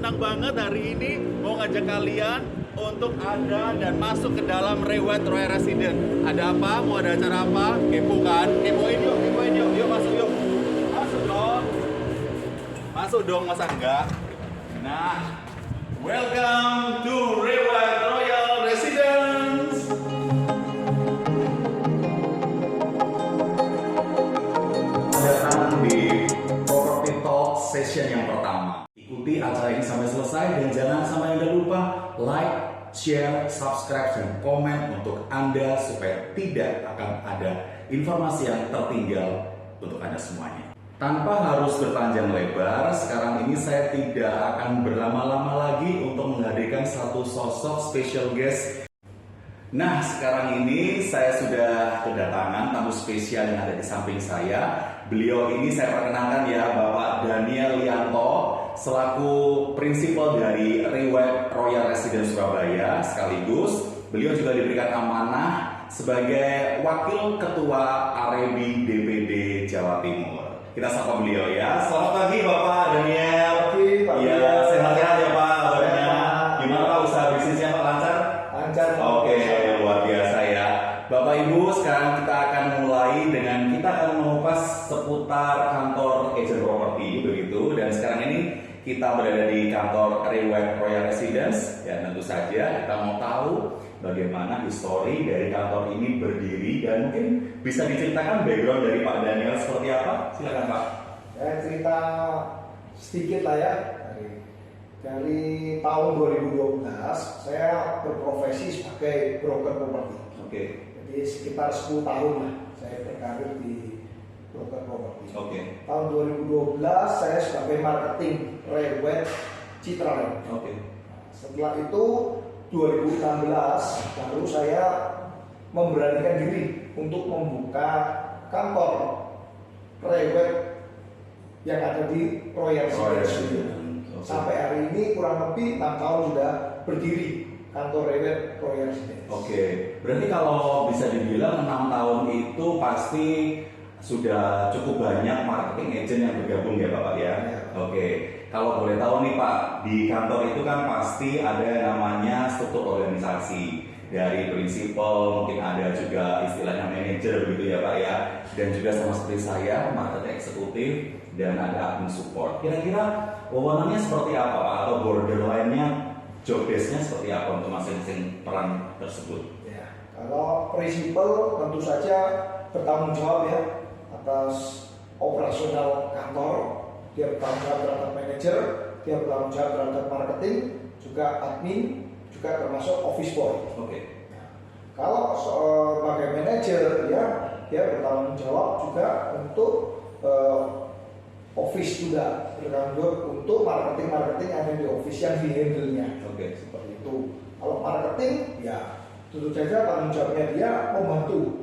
senang banget hari ini mau ngajak kalian untuk ada dan masuk ke dalam Rewet Royal Residence. Ada apa? Mau ada acara apa? Kepo kan? Kepoin yuk, yuk masuk yuk. Masuk dong. Masuk dong, masa enggak? Nah, welcome to Rewet Royal Residence. Datang di Property Talk session yang pertama. Ikuti acara ini sampai selesai dan jangan sampai Anda lupa like, share, subscribe, dan komen untuk Anda supaya tidak akan ada informasi yang tertinggal untuk Anda semuanya. Tanpa harus berpanjang lebar, sekarang ini saya tidak akan berlama-lama lagi untuk menghadirkan satu sosok special guest. Nah, sekarang ini saya sudah kedatangan tamu spesial yang ada di samping saya. Beliau ini saya perkenalkan ya, Bapak Daniel Lianto, selaku prinsipal dari Rewet Royal Residence Surabaya. Sekaligus, beliau juga diberikan amanah sebagai Wakil Ketua Arebi DPD Jawa Timur. Kita sapa beliau ya. Selamat pagi Bapak Daniel. Ya, sehat-sehat ya Pak. Gimana Pak, usaha bisnisnya Pak, lancar? Lancar. Oke, luar biasa ya. Bapak Ibu, sekarang kita akan mulai dengan kita akan mengupas seputar kantor agent properti begitu. Dan sekarang ini kita berada di kantor Rewet Royal Residence. Ya, tentu saja kita mau tahu bagaimana histori dari kantor ini berdiri dan mungkin bisa diceritakan background dari Pak Daniel seperti apa? Silakan Pak. Ya, cerita sedikit lah ya. Dari tahun 2012 saya berprofesi sebagai broker properti. Oke. Jadi sekitar 10 tahun lah saya berkarir di broker properti. Oke. Tahun 2012 saya sebagai marketing Rewet Citraland. Oke. Setelah itu 2016 baru saya memberanikan diri untuk membuka kantor Rewet yang ada di Royal Residence. Sampai hari ini kurang lebih 6 tahun sudah berdiri kantor Rewet Royal Residence. Oke, berarti kalau bisa dibilang 6 tahun itu pasti sudah cukup banyak marketing agent yang bergabung ya Bapak ya? Ya. Oke, kalau boleh tahu nih Pak, di kantor itu kan pasti ada yang namanya struktur organisasi. Dari prinsipal, mungkin ada juga istilahnya manajer begitu ya Pak ya. Dan juga sama seperti saya, marketing eksekutif dan ada admin support. Kira-kira wewenangnya seperti apa Pak? Atau borderline-nya, job desk-nya seperti apa untuk masing-masing peran tersebut? Ya, kalau prinsipal tentu saja bertanggung jawab ya atas operasional kantor. Dia bertanggung jawab terhadap manajer, dia bertanggung jawab terhadap marketing, juga admin, juga termasuk office boy. Oke. Nah, kalau sebagai manajer ya dia bertanggung jawab juga untuk office juga, bertanggung jawab untuk marketing yang ada di office yang di-handle-nya. Oke. Seperti itu. Kalau marketing ya tentu saja tanggung jawabnya dia membantu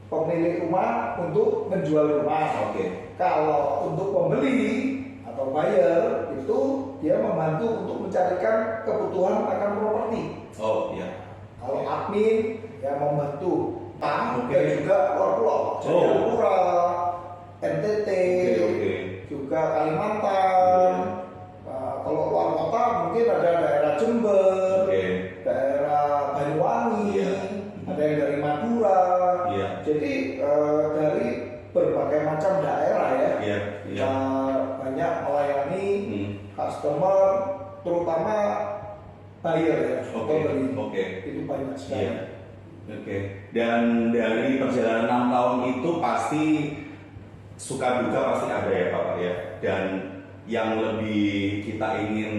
pemilik rumah untuk menjual rumah. Oke. Kalau untuk pembeli atau buyer itu dia membantu untuk mencarikan kebutuhan akan properti. Oh iya. Kalau admin ya membantu dan juga luar pulau, Jayapura, NTT, juga Kalimantan. Kalau luar kota mungkin ada daerah Jember, daerah Banyuwangi, ada yang dari Madura. Jadi dari berbagai macam daerah ya, banyak melayani customer, terutama buyer ya, pembeli. Itu banyak sekali. Oke. Dan dari perjalanan 6 tahun itu pasti suka duka pasti ada ya Pak ya. Dan yang lebih kita ingin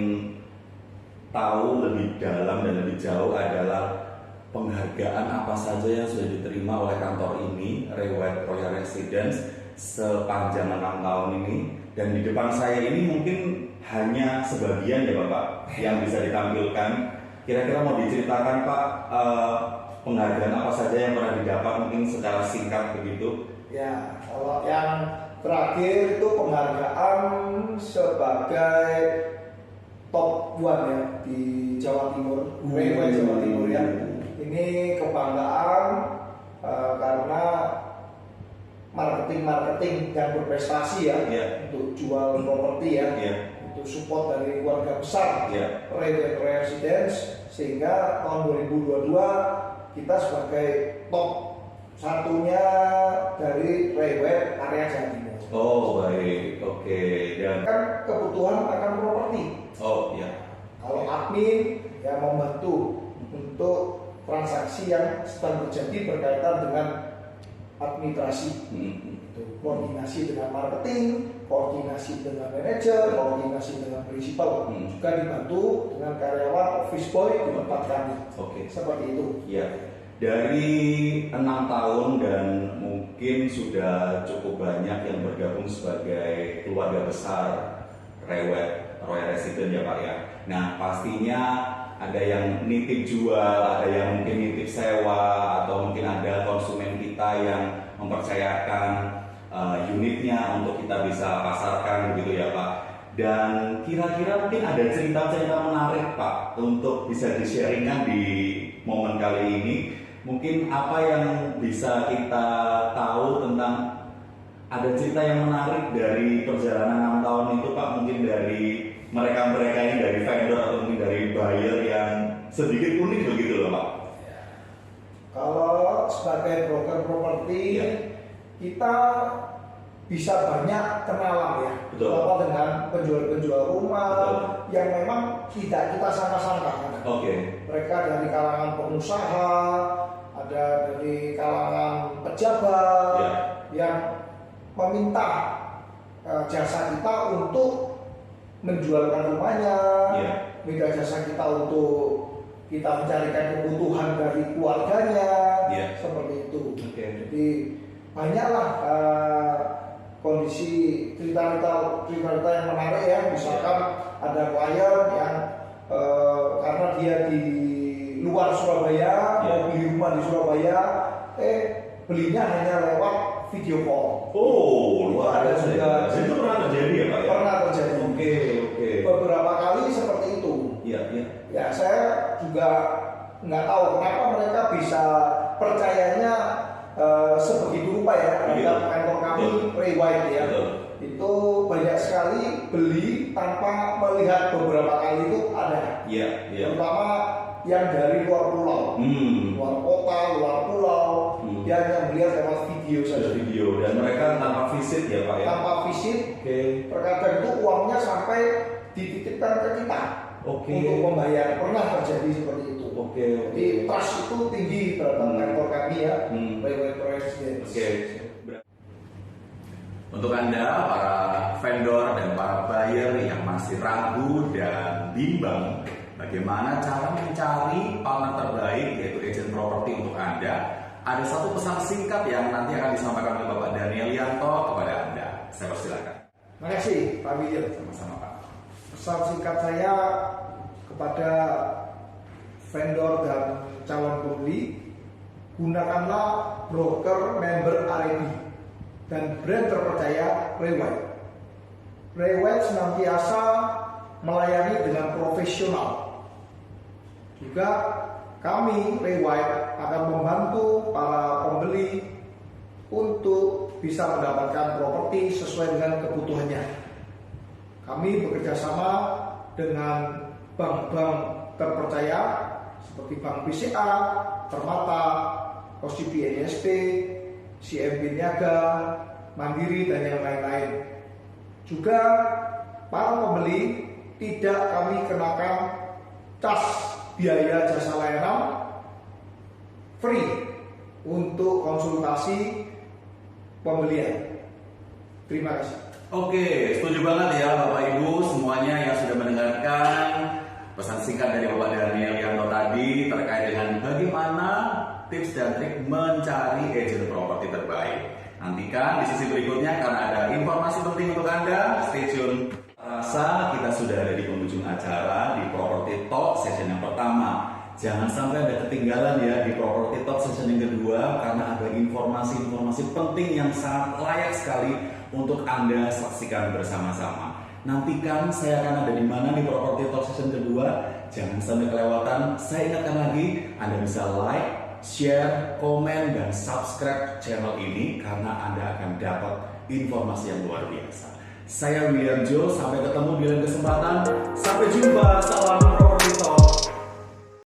tahu lebih dalam dan lebih jauh adalah penghargaan apa saja yang sudah diterima oleh kantor ini, Rewet Royal Residence, sepanjang 6 tahun ini. Dan di depan saya ini mungkin hanya sebagian ya Bapak yang bisa ditampilkan. Kira-kira mau diceritakan Pak, penghargaan apa saja yang pernah didapat mungkin secara singkat begitu? Ya, kalau yang terakhir itu penghargaan sebagai top 1 ya di Jawa Timur, Rewet Jawa Timur ya. Ini kebanggaan karena marketing yang berprestasi ya, untuk jual properti ya, untuk support dari keluarga besar Rewet Residence, sehingga tahun 2022 kita sebagai top satunya dari Rewet area Jawa Timur. Oh baik, oke. Dan Kan kebutuhan akan properti. oh ya, Kalau admin yang membantu untuk transaksi yang sedang terjadi berkaitan dengan administrasi, koordinasi dengan marketing, koordinasi dengan manajer, koordinasi dengan prinsipal, juga dibantu dengan karyawan office boy di tempat kami. Oke. Seperti itu. Ya, dari 6 tahun dan mungkin sudah cukup banyak yang bergabung sebagai keluarga besar Rewet Royal Residence ya Pak ya. Nah pastinya ada yang nitip jual, ada yang mungkin nitip sewa, atau mungkin ada konsumen kita yang mempercayakan unitnya untuk kita bisa pasarkan begitu ya Pak. Dan kira-kira mungkin ada cerita-cerita menarik Pak untuk bisa di-sharingkan di momen kali ini. Mungkin apa yang bisa kita tahu tentang, ada cerita yang menarik dari perjalanan 6 tahun itu Pak, mungkin dari mereka-mereka ini, dari vendor atau mungkin dari buyer yang sedikit unik begitu loh Pak. Kalau sebagai broker properti, kita bisa banyak kenalan ya, terutama dengan penjual-penjual rumah yang memang tidak kita sangka-sangka. Mereka dari kalangan pengusaha, ada dari kalangan pejabat yang meminta jasa kita untuk menjualkan rumahnya, minta jasa kita untuk kita mencarikan kebutuhan dari keluarganya, seperti itu. Jadi banyaklah kondisi cerita-cerita yang menarik ya. Misalkan ada klien yang karena dia di luar Surabaya, mau beli rumah di Surabaya, belinya hanya lewat video call. Oh, luar Ada juga. Itu pernah terjadi ya Pak ya? Pernah terjadi. Oke. Beberapa kali seperti itu. Ya, saya juga nggak tahu kenapa mereka bisa percayanya sebegitu rupa ya terhadap kantor kami Rewet ya. Itu banyak sekali beli tanpa melihat beberapa kali itu ada. Terutama yang dari luar pulau, luar kota, luar pulau, dia hanya melihat lewat video saja. Dan mereka tanpa visit ya Pak ya? Tanpa visit, terkadang itu uangnya sampai dititipkan ke kita untuk membayar. Pernah terjadi seperti itu. Jadi trust itu tinggi terhadap kantor kami ya, Rewet Residence. Untuk Anda para vendor dan para buyer yang masih ragu dan bimbang bagaimana cara mencari partner terbaik yaitu agent properti untuk Anda, ada satu pesan singkat yang nanti akan disampaikan oleh Bapak Daniel Yanto kepada Anda. Saya persilakan. Terima kasih Pak William. Sama-sama Pak. Pesan singkat saya kepada vendor dan calon pembeli, gunakanlah broker member RED dan brand terpercaya Rewet. Rewet senantiasa melayani dengan profesional. Juga kami Rewet akan membantu para pembeli untuk bisa mendapatkan properti sesuai dengan kebutuhannya. Kami bekerja sama dengan bank-bank terpercaya seperti Bank BCA, Permata, Kosipi NSP, CMB Niaga, Mandiri, dan yang lain-lain. Juga para pembeli tidak kami kenakan cas biaya jasa layanan free untuk konsultasi pembelian. Terima kasih. Oke, setuju banget ya Bapak Ibu semuanya yang sudah mendengarkan pesan singkat dari Bapak Daniel Yanto tadi terkait dengan bagaimana tips dan trik mencari agent properti terbaik. Nantikan di sisi berikutnya karena ada informasi penting untuk Anda. Stay tune. Rasa kita sudah ada di penghujung acara di Property Talk session yang pertama. Jangan sampai Anda ketinggalan ya di Property Talk session yang kedua karena ada informasi-informasi penting yang sangat layak sekali untuk Anda saksikan bersama-sama. Nantikan saya akan ada di mana di Property Talk session kedua. Jangan sampai kelewatan. Saya ingatkan lagi, Anda bisa like, share, komen, dan subscribe channel ini karena Anda akan dapat informasi yang luar biasa. Saya William Jo, sampai ketemu di lain kesempatan. Sampai jumpa, salam